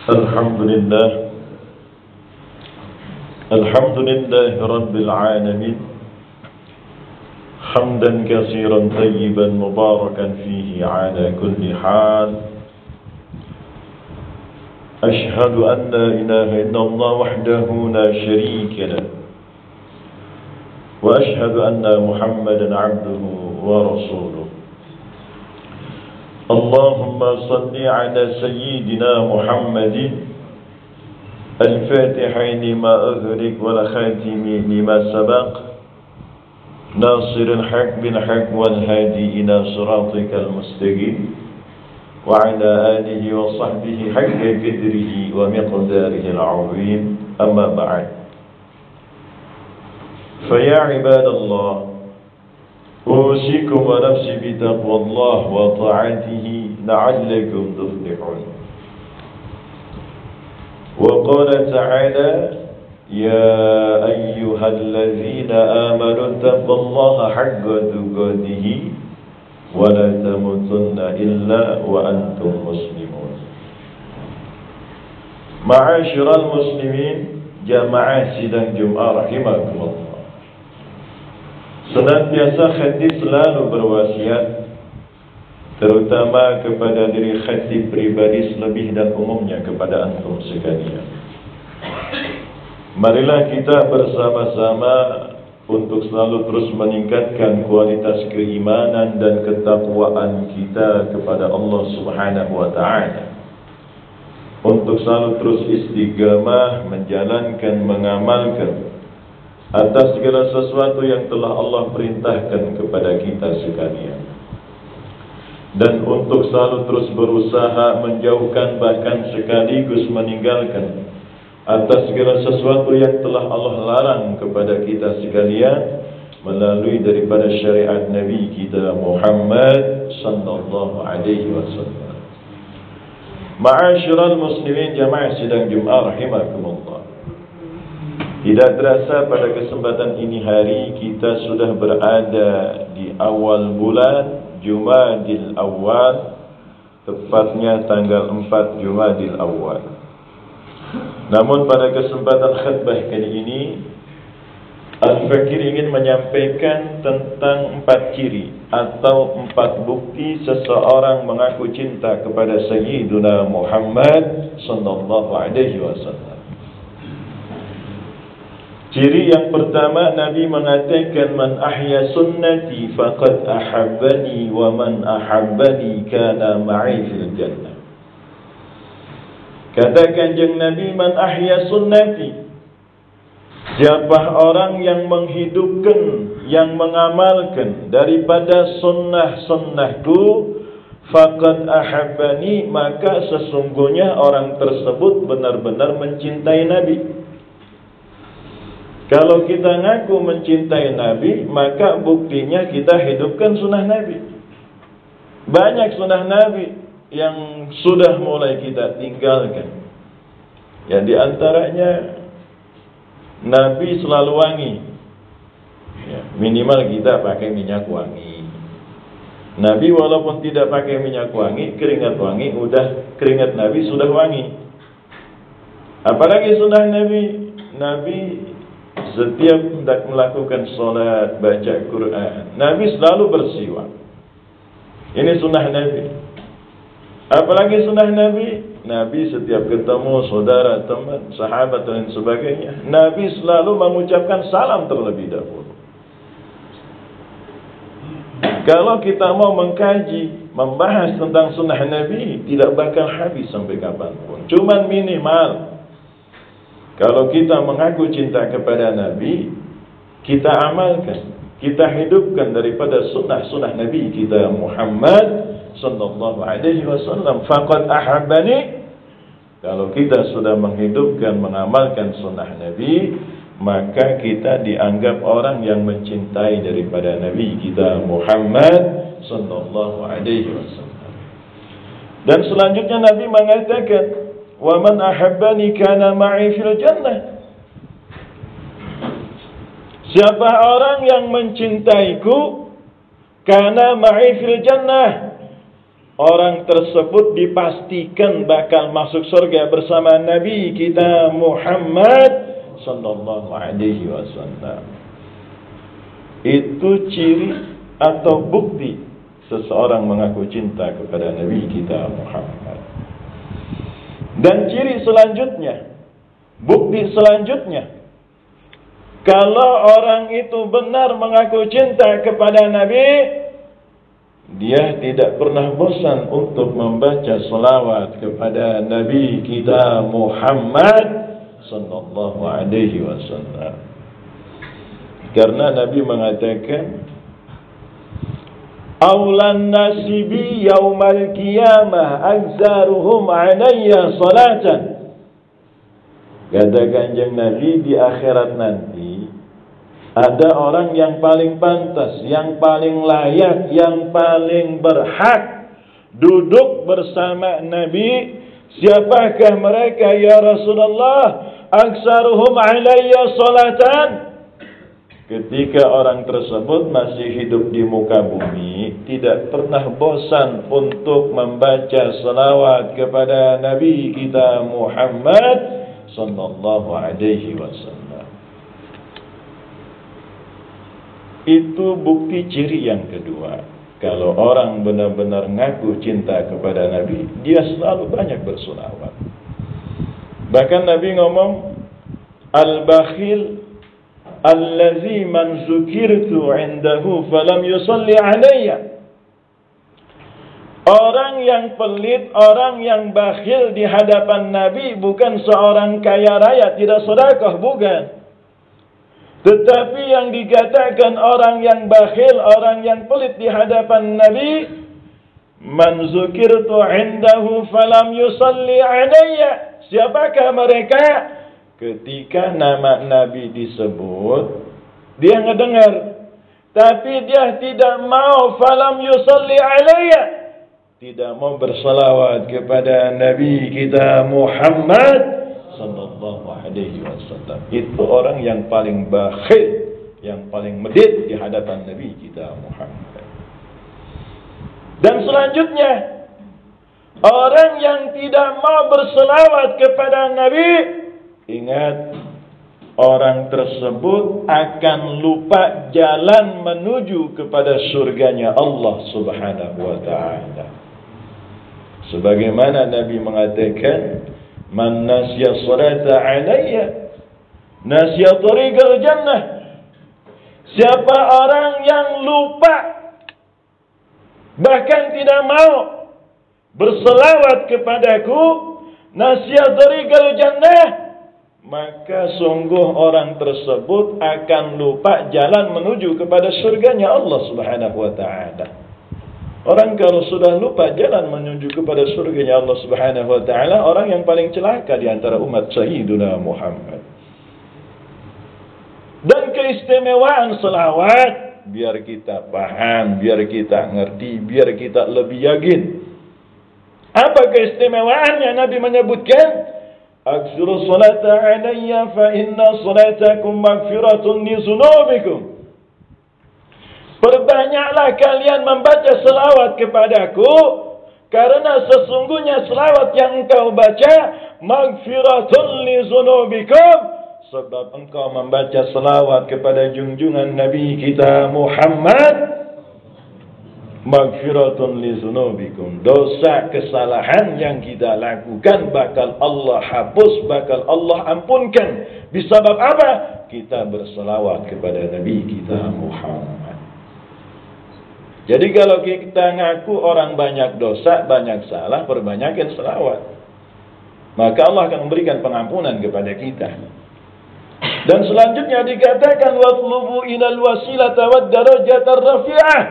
Alhamdulillah Alhamdulillah Rabbil Alamin Hamdan katsiran tayyiban mubarakan fihi ala kulli hal Ashhadu an la ilaha illallah wahdahu la sharika lah Wa ashhadu anna Muhammadan abduhu wa rasuluh Allahumma salli ala sayyidina Muhammadin Al-Fatihi lima aghliq wal khatimi lima sabaq Nasirul haq bil haq wal hadi ila siratikal mustaqim Wa ala alihi wa sahbihi haqqa qadrihi wa miqdarihi al-'azim Amma ba'd Faya ibadallah أوصيكم ونفسي بتقوى الله وطاعته لعلكم تفلحون وقال تعالى يا أيها الذين آمنوا اتقوا الله حق تقاته ولا تموتن إلا وأنتم مسلمون معاشر المسلمين جماعة sidang Jumat rahimakumullah. Senantiasa khatib selalu berwasiat terutama kepada diri khatib pribadi selebih dan umumnya kepada antum sekalian. Marilah kita bersama-sama untuk selalu terus meningkatkan kualitas keimanan dan ketakwaan kita kepada Allah Subhanahu wa taala. Untuk selalu terus istiqamah menjalankan, mengamalkan atas segala sesuatu yang telah Allah perintahkan kepada kita sekalian. Dan untuk selalu terus berusaha menjauhkan bahkan sekaligus meninggalkan atas segala sesuatu yang telah Allah larang kepada kita sekalian melalui daripada syariat Nabi kita Muhammad sallallahu alaihi wasallam. Ma'asyiral muslimin jamaah sidang Jumat rahimakumullah. Tidak terasa pada kesempatan ini hari kita sudah berada di awal bulan Jumadil Awal, tepatnya tanggal 4 Jumadil Awal. Namun pada kesempatan khutbah kali ini Al-Fakir ingin menyampaikan tentang 4 ciri atau 4 bukti seseorang mengaku cinta kepada Sayyiduna Muhammad sallallahu alaihi wasallam. Ciri yang pertama, Nabi mengatakan man ahya sunnati faqad ahabbani wa man ahabbani kana ma'i fil jannah. Kata Kanjeng Nabi, man ahya sunnati, siapa orang yang menghidupkan, yang mengamalkan daripada sunnah-sunnahku, faqad ahabbani, maka sesungguhnya orang tersebut benar-benar mencintai Nabi. Kalau kita ngaku mencintai Nabi, maka buktinya kita hidupkan sunnah Nabi. Banyak sunnah Nabi yang sudah mulai kita tinggalkan. Ya, di antaranya Nabi selalu wangi. Ya, minimal kita pakai minyak wangi. Nabi walaupun tidak pakai minyak wangi, keringat wangi, keringat Nabi sudah wangi. Apalagi sunnah Nabi, Nabi setiap hendak melakukan solat, baca Quran, Nabi selalu bersiwak. Ini sunnah Nabi. Apalagi sunnah Nabi, Nabi setiap ketemu saudara, teman, sahabat dan sebagainya, Nabi selalu mengucapkan salam terlebih dahulu. Kalau kita mau mengkaji, membahas tentang sunnah Nabi, tidak bakal habis sampai kapanpun. Cuman minimal kalau kita mengaku cinta kepada Nabi, kita amalkan, kita hidupkan daripada sunnah-sunnah Nabi kita Muhammad sallallahu alaihi wasallam. Faqad ahabbani, kalau kita sudah menghidupkan, mengamalkan sunnah Nabi, maka kita dianggap orang yang mencintai daripada Nabi kita Muhammad sallallahu alaihi wasallam. Dan selanjutnya Nabi mengatakan, wa man ahabbani kana ma'i fil jannah. Siapa orang yang mencintaiku, kana ma'i fil jannah, orang tersebut dipastikan bakal masuk surga bersama Nabi kita Muhammad sallallahu alaihi wasallam. Itu ciri atau bukti seseorang mengaku cinta kepada Nabi kita Muhammad. Dan ciri selanjutnya, bukti selanjutnya, kalau orang itu benar mengaku cinta kepada Nabi, dia tidak pernah bosan untuk membaca selawat kepada Nabi kita Muhammad sallallahu alaihi wasallam. Karena Nabi mengatakan, Aulan nasibi yaumal qiyamah akzaruhum alayya salatan. Kata Kanjeng Nabi, di akhirat nanti ada orang yang paling pantas, yang paling layak, yang paling berhak duduk bersama Nabi. Siapakah mereka ya Rasulullah? Aksaruhum alayya salatan. Ketika orang tersebut masih hidup di muka bumi, tidak pernah bosan untuk membaca salawat kepada Nabi kita Muhammad sallallahu alaihi wasallam. Itu bukti ciri yang kedua. Kalau orang benar-benar ngaku cinta kepada Nabi, dia selalu banyak berselawat. Bahkan Nabi ngomong, Al-bakhil allazi man zukirtu indahu falam yusalli alayya. Orang yang pelit, orang yang bakhil di hadapan Nabi bukan seorang kaya raya, tidak sedekah, bukan. Tetapi yang dikatakan orang yang bakhil, orang yang pelit di hadapan Nabi, man zukirtu indahu falam yusalli alayya. Siapakah mereka? Ketika nama Nabi disebut, dia ngedengar, tapi dia tidak mau falam yusalli alayya, tidak mau bersalawat kepada Nabi kita Muhammad sallallahu alaihi wasallam. Itu orang yang paling bakhil, yang paling medit di hadapan Nabi kita Muhammad. Dan selanjutnya, orang yang tidak mau bersalawat kepada Nabi, ingat, orang tersebut akan lupa jalan menuju kepada surganya Allah subhanahu wa ta'ala. Sebagaimana Nabi mengatakan, Man nasya salata alayya nasya tariqal jannah. Siapa orang yang lupa, bahkan tidak mau berselawat kepadaku, nasya tariqal jannah, maka sungguh orang tersebut akan lupa jalan menuju kepada surganya Allah subhanahu wa ta'ala. Orang kalau sudah lupa jalan menuju kepada surganya Allah subhanahu wa ta'ala, orang yang paling celaka di antara umat Sayyiduna Muhammad. Dan keistimewaan selawat, biar kita paham, biar kita ngerti, biar kita lebih yakin. Apa keistimewaannya? Nabi menyebutkan, Aksiru salata alayya fa inna salatakum magfiratun li zunubikum. Perbanyaklah kalian membaca selawat kepadaku, karena sesungguhnya selawat yang engkau baca magfiratun li zunubikum, sebab engkau membaca selawat kepada junjungan Nabi kita Muhammad, magfiratun li zunubikum, dosa kesalahan yang kita lakukan bakal Allah hapus, bakal Allah ampunkan. Bisabab apa? Kita berselawat kepada Nabi kita Muhammad. Jadi kalau kita ngaku orang banyak dosa, banyak salah, perbanyakin selawat, maka Allah akan memberikan pengampunan kepada kita. Dan selanjutnya dikatakan, watlubu ilal wasilata wad darajatar rafi'ah.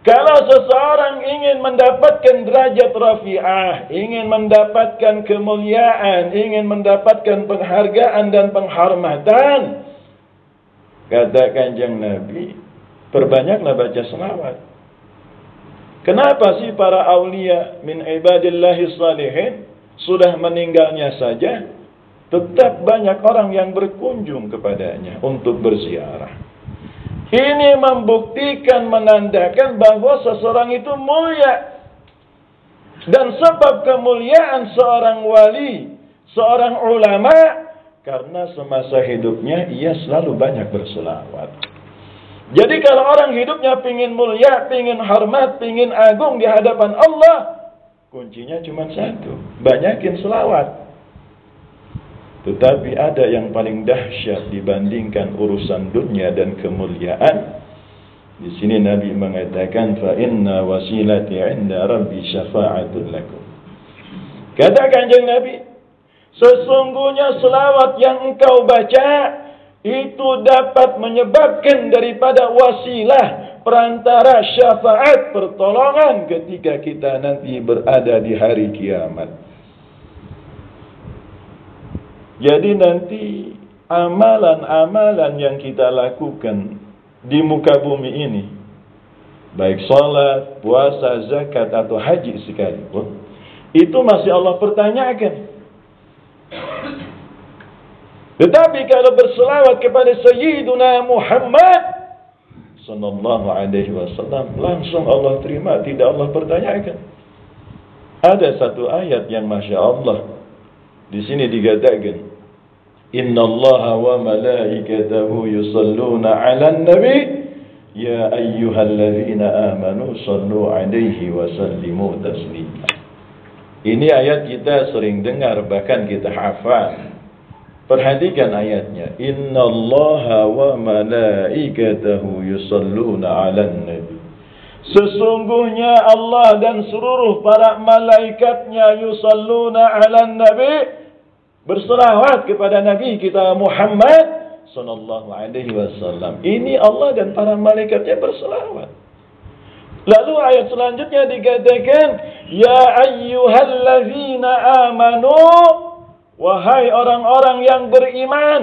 Kalau seseorang ingin mendapatkan derajat rafi'ah, ingin mendapatkan kemuliaan, ingin mendapatkan penghargaan dan penghormatan, kata Kanjeng Nabi, perbanyaklah baca selawat. Kenapa sih para aulia min ibadillahi salihin sudah meninggalnya saja, tetap banyak orang yang berkunjung kepadanya untuk berziarah? Ini membuktikan, menandakan bahwa seseorang itu mulia. Dan sebab kemuliaan seorang wali, seorang ulama, karena semasa hidupnya ia selalu banyak berselawat. Jadi kalau orang hidupnya pingin mulia, pingin hormat, pingin agung di hadapan Allah, kuncinya cuma satu, banyakin selawat. Tetapi ada yang paling dahsyat dibandingkan urusan dunia dan kemuliaan. Di sini Nabi mengatakan, fa inna wasilati 'inda rabbi syafa'atul lakum. Kata Kanjeng Nabi, sesungguhnya selawat yang engkau baca itu dapat menyebabkan daripada wasilah, perantara syafaat, pertolongan ketika kita nanti berada di hari kiamat. Jadi nanti amalan-amalan yang kita lakukan di muka bumi ini, baik salat, puasa, zakat atau haji sekalipun, itu masih Allah pertanyakan. Tetapi kalau berselawat kepada Sayyiduna Muhammad sallallahu alaihi wasallam, langsung Allah terima, tidak Allah pertanyakan. Ada satu ayat yang Masya Allah di sini dikatakan, Innallaha wa malaikatahu yusalluna 'alan nabi ya ayyuhalladzina amanu sallu 'alaihi wa sallimu taslima. Ini ayat kita sering dengar, bahkan kita hafal. Perhatikan ayatnya. Innallaha wa malaikatahu yusalluna 'alan nabi. Sesungguhnya Allah dan seluruh para malaikatnya yusalluna 'alan nabi, berselawat kepada Nabi kita Muhammad sallallahu alaihi wasallam. Ini Allah dan para malaikatnya berselawat. Lalu ayat selanjutnya dikatakan, ya ayyuhalladzina amanu, wahai orang-orang yang beriman,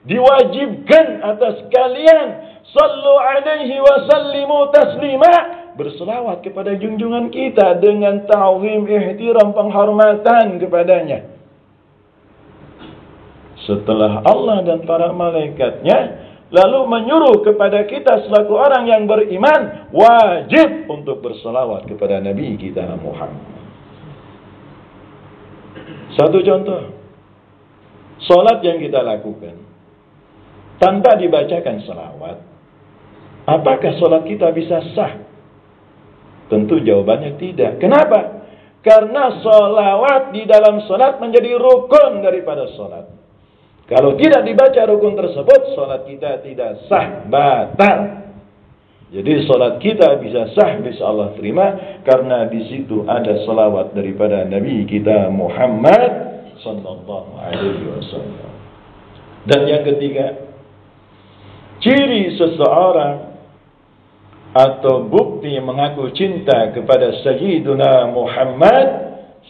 diwajibkan atas kalian sallu alaihi wa sallimu taslima, berselawat kepada junjungan kita dengan ta'zim, ihtiram, penghormatan kepadanya. Setelah Allah dan para malaikatnya lalu menyuruh kepada kita selaku orang yang beriman, wajib untuk berselawat kepada Nabi kita Muhammad. Satu contoh, salat yang kita lakukan tanpa dibacakan selawat, apakah salat kita bisa sah? Tentu jawabannya tidak. Kenapa? Karena selawat di dalam salat menjadi rukun daripada salat. Kalau tidak dibaca rukun tersebut, salat kita tidak sah, batal. Jadi salat kita bisa sah, bisa Allah terima, karena di situ ada salawat daripada Nabi kita Muhammad sallallahu alaihi wasallam. Dan yang ketiga, ciri seseorang atau bukti mengaku cinta kepada Sayyiduna Muhammad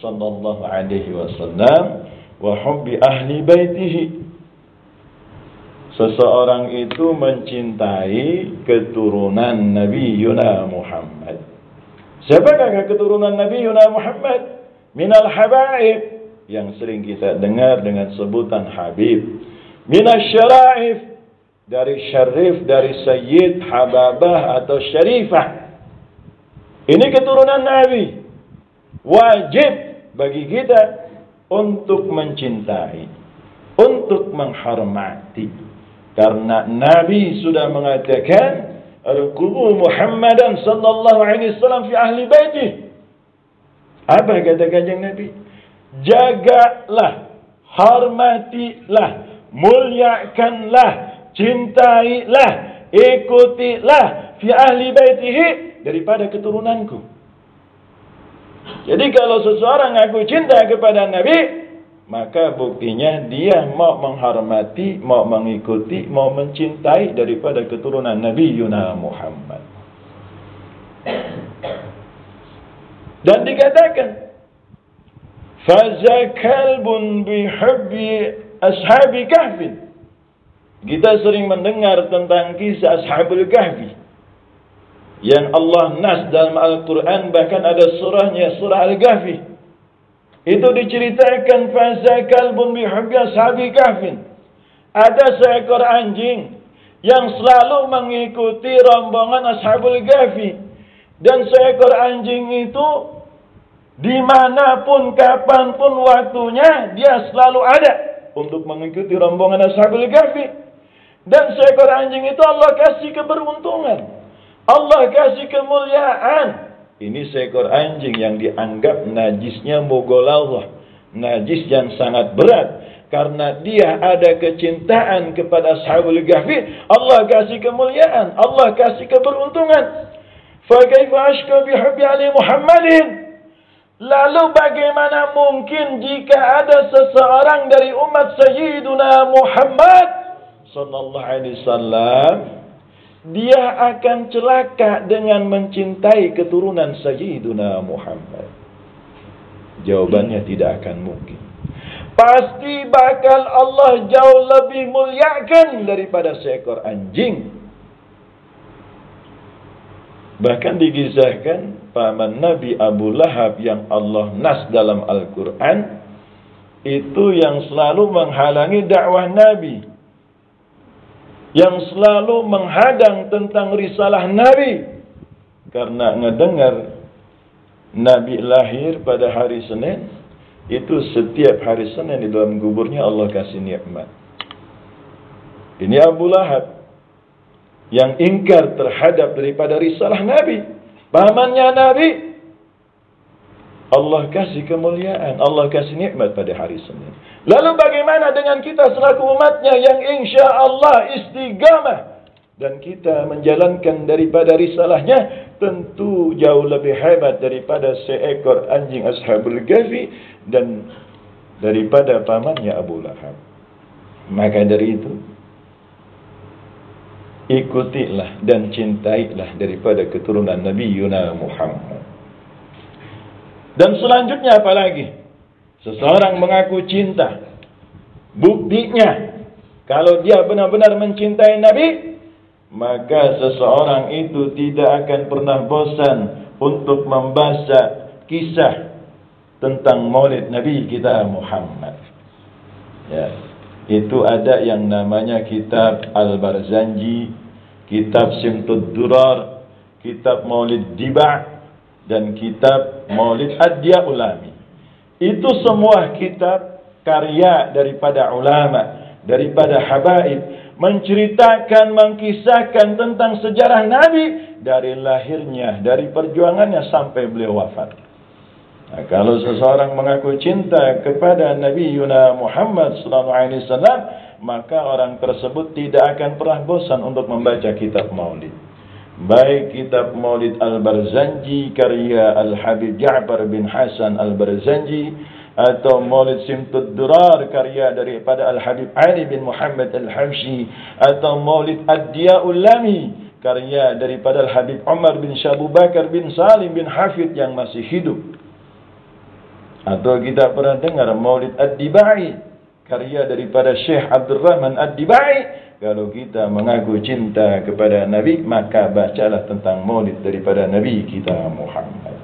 sallallahu alaihi wasallam wa hubbi ahli baitihi. Seseorang itu mencintai keturunan Nabi Yuna Muhammad. Siapakah keturunan Nabi Yuna Muhammad? Minal habaib, yang sering kita dengar dengan sebutan Habib. Minas syara'if, dari syarif, dari sayyid, hababah atau syarifah. Ini keturunan Nabi. Wajib bagi kita untuk mencintai, untuk menghormati. Karena Nabi sudah mengatakan, Al-Qubu Muhammadan sallallahu alaihi wasallam fi ahli baitih. Apa kata Kanjeng Nabi? Jagalah, hormatilah, muliakanlah, cintailah, ikutilah fi ahli baitihi, daripada keturunanku. Jadi kalau seseorang ngaku cinta kepada Nabi, maka buktinya dia mau menghormati, mau mengikuti, mau mencintai daripada keturunan Nabi Yuna Muhammad. Dan dikatakan, fazakalbun bihubbi ashabi kahfin. Kita sering mendengar tentang kisah Ashabul Kahfi yang Allah nas dalam Al-Quran, bahkan ada surahnya, surah Al-Kahfi. Itu diceritakan, fazakalbun bihubbi ashabi kahfin. Ada seekor anjing yang selalu mengikuti rombongan Ashabul Kahfi. Dan seekor anjing itu Dimanapun, kapanpun waktunya, dia selalu ada untuk mengikuti rombongan Ashabul Kahfi. Dan seekor anjing itu Allah kasih keberuntungan, Allah kasih kemuliaan. Ini seekor anjing yang dianggap najisnya mughalladhah, najis yang sangat berat. Karena dia ada kecintaan kepada Ashabul Kahfi, Allah kasih kemuliaan, Allah kasih keberuntungan. Fa kaifa ashqa bihubbi ali Muhammadin? Lalu bagaimana mungkin jika ada seseorang dari umat Sayyiduna Muhammad sallallahu alaihi wasallam, dia akan celaka dengan mencintai keturunan Sayyiduna Muhammad? Jawabannya tidak akan mungkin. Pasti bakal Allah jauh lebih muliakan daripada seekor anjing. Bahkan dikisahkan paman Nabi Abu Lahab yang Allah nas dalam Al-Quran, itu yang selalu menghalangi dakwah Nabi, yang selalu menghadang tentang risalah Nabi. Karena ngedengar Nabi lahir pada hari Senin, itu setiap hari Senin di dalam kuburnya Allah kasih nikmat. Ini Abu Lahab yang ingkar terhadap daripada risalah Nabi, pamannya Nabi. Allah kasih kemuliaan, Allah kasih nikmat pada hari Senin. Lalu bagaimana dengan kita selaku umatnya yang insya Allah istiqamah dan kita menjalankan daripada risalahnya? Tentu jauh lebih hebat daripada seekor anjing Ashabul Kahfi dan daripada pamannya Abu Lahab. Maka dari itu, ikutilah dan cintailah daripada keturunan Nabi Yuna Muhammad. Dan selanjutnya apa lagi? Seseorang mengaku cinta. Buktinya, kalau dia benar-benar mencintai Nabi, maka seseorang itu tidak akan pernah bosan untuk membaca kisah tentang maulid Nabi kita Muhammad. Ya, itu ada yang namanya kitab Al-Barzanji, kitab Simtud Durar, kitab Maulid Diba', dan kitab Maulid Ad-Diya Ulami. Itu semua kitab karya daripada ulama, daripada habaib, menceritakan, mengkisahkan tentang sejarah Nabi dari lahirnya, dari perjuangannya sampai beliau wafat. Nah, kalau seseorang mengaku cinta kepada Nabi Yuna Muhammad sallallahu alaihi wasallam, maka orang tersebut tidak akan pernah bosan untuk membaca kitab Maulid. Baik kitab Maulid Al-Barzanji karya Al-Habib Ja'far bin Hasan Al-Barzanji, atau Maulid Simtud Durar karya daripada Al-Habib Ali bin Muhammad Al-Habsyi, atau Maulid Ad-Diya Ulami karya daripada Al-Habib Umar bin Abu Bakar bin Salim bin Hafid yang masih hidup. Atau kita pernah dengar Maulid Ad-Dibai karya daripada Syekh Abdul Rahman Ad-Dibai. Kalau kita mengaku cinta kepada Nabi, maka bacalah tentang maulid daripada Nabi kita Muhammad.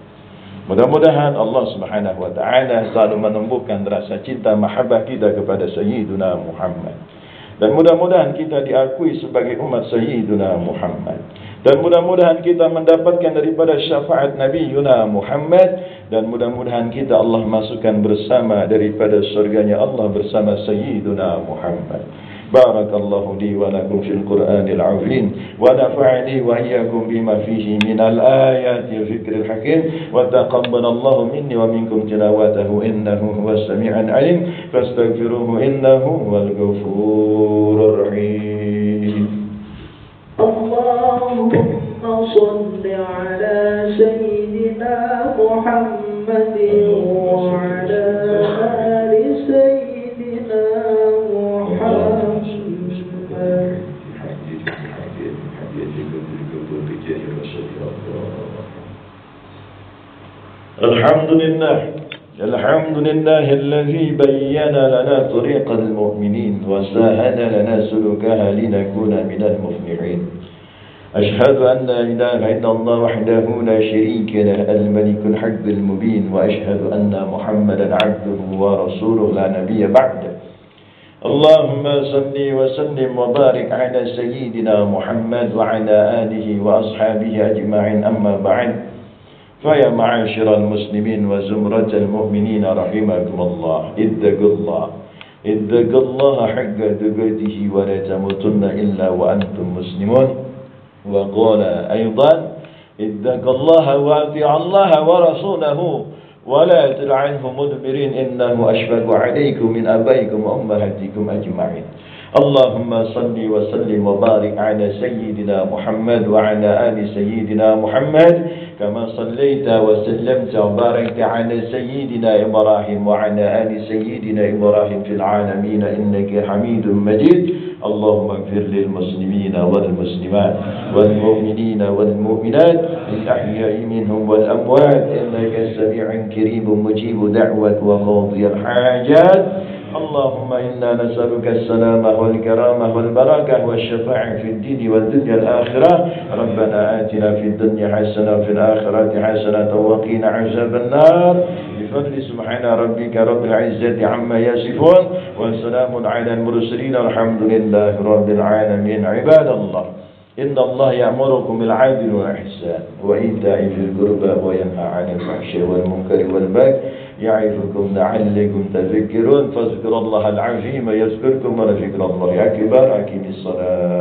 Mudah-mudahan Allah Subhanahu wa taala selalu menumbuhkan rasa cinta mahabbah kita kepada Sayyiduna Muhammad. Dan mudah-mudahan kita diakui sebagai umat Sayyiduna Muhammad. Dan mudah-mudahan kita mendapatkan daripada syafaat Nabi Yuna Muhammad. Dan mudah-mudahan kita Allah masukkan bersama daripada surganya Allah bersama Sayyiduna Muhammad. Barakallahu li wa lakum fil Qur'anil azim wa nafa'ani wa iyyakum bima fihi minal ayati wa dzikril hakim wa taqabbalallahu minni wa minkum tilawatahu innahu huwas sami'ul alim fastaghfiruhu innahu huwal ghafurur rahim. Allahumma shalli ala sayyidina Muhammadin wa ala ali sayyidina Muhammad. الحمد لله الذي بين لنا طريق المؤمنين وسهل لنا سلوكها لنكون من المفلحين. أشهد أن لا إله إلا الله وحده لا شريك له الملك الحق المبين وأشهد أن محمدا عبده ورسوله لا نبي بعده. اللهم صل وسلم وبارك على سيدنا محمد وعلى آله وأصحابه أجمعين. أما بعد، فيا معاشر المسلمين وزمرة المؤمنين رحمكم الله، اتقوا الله حق تقاته ولا تموتن إلا وأنتم مسلمون. وقال أيضا اتقوا الله وأطيعوا الله ورسوله ولا تلعنهم مدبرين إنه أشفق عليكم من أبائكم وأمهاتكم أجمعين. اللهم صل وسلم وبارك على سيدنا محمد وعلى آل سيدنا محمد كما صليت وسلمت وباركت على سيدنا إبراهيم وعلى آل سيدنا إبراهيم في العالمين إنك حميد مجيد. اللهم اغفر للمسلمين والمسلمات والمؤمنين والمؤمنات الأحياء منهم والأموات إنك سميع كريم مجيب دعوة وقاضي الحاجات. اللهم إنا نسألك السلامة والكرامة والبركة والشفاعة في الدين والدنيا الآخرة. ربنا آتنا في الدنيا حسنة وفي الآخرة حسنة وقنا عذاب النار. بفضل سبحان ربك رب العزة عما يصفون وسلام على المرسلين الحمد لله رب العالمين. عباد الله، إن الله يأمركم بالعدل والإحسان وإيتاء ذي القربى وينهى عن الفحشاء والمنكر والبغي يعظكم لعلكم تذكرون. فاذكروا الله العظيم يذكركم ولذكر الله أكبر. أقم الصلاة.